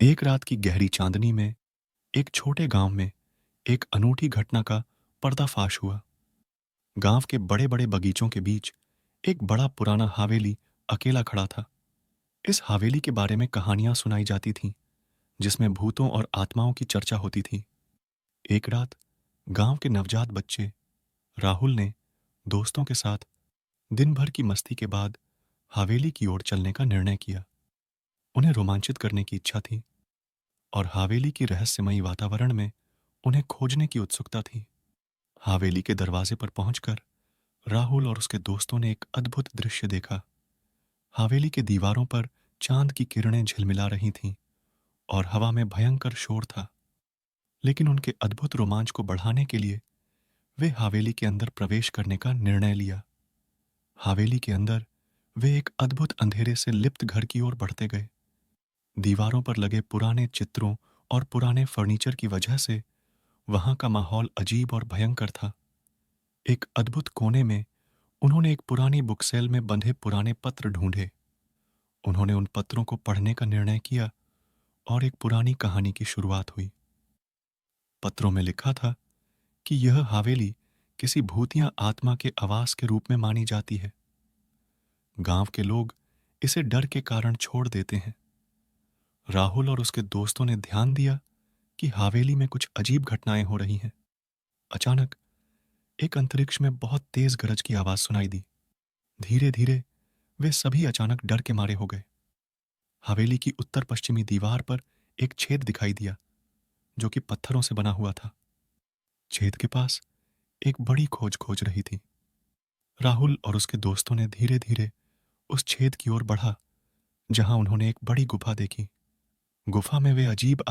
एक रात की गहरी चांदनी में एक छोटे गांव में एक अनूठी घटना का पर्दाफाश हुआ। गांव के बड़े बड़े बगीचों के बीच एक बड़ा पुराना हवेली अकेला खड़ा था। इस हवेली के बारे में कहानियां सुनाई जाती थीं, जिसमें भूतों और आत्माओं की चर्चा होती थी। एक रात गांव के नवजात बच्चे राहुल ने दोस्तों के साथ दिन भर की मस्ती के बाद हवेली की ओर चलने का निर्णय किया। उन्हें रोमांचित करने की इच्छा थी और हवेली की रहस्यमयी वातावरण में उन्हें खोजने की उत्सुकता थी। हवेली के दरवाजे पर पहुंचकर राहुल और उसके दोस्तों ने एक अद्भुत दृश्य देखा। हवेली के दीवारों पर चांद की किरणें झिलमिला रही थीं और हवा में भयंकर शोर था। लेकिन उनके अद्भुत रोमांच को बढ़ाने के लिए वे हवेली के अंदर प्रवेश करने का निर्णय लिया। हवेली के अंदर वे एक अद्भुत अंधेरे से लिप्त घर की ओर बढ़ते गए। दीवारों पर लगे पुराने चित्रों और पुराने फर्नीचर की वजह से वहां का माहौल अजीब और भयंकर था। एक अद्भुत कोने में उन्होंने एक पुरानी बुकसेल में बंधे पुराने पत्र ढूंढे। उन्होंने उन पत्रों को पढ़ने का निर्णय किया और एक पुरानी कहानी की शुरुआत हुई। पत्रों में लिखा था कि यह हवेली किसी भूतिया आत्मा के आवास के रूप में मानी जाती है। गांव के लोग इसे डर के कारण छोड़ देते हैं। राहुल और उसके दोस्तों ने ध्यान दिया कि हवेली में कुछ अजीब घटनाएं हो रही हैं। अचानक एक अंतरिक्ष में बहुत तेज गरज की आवाज सुनाई दी। धीरे धीरे वे सभी अचानक डर के मारे हो गए। हवेली की उत्तर पश्चिमी दीवार पर एक छेद दिखाई दिया, जो कि पत्थरों से बना हुआ था। छेद के पास एक बड़ी खोज खोज रही थी। राहुल और उसके दोस्तों ने धीरे धीरे उस छेद की ओर बढ़ा, जहां उन्होंने एक बड़ी गुफा देखी। गुफा में वे अजीब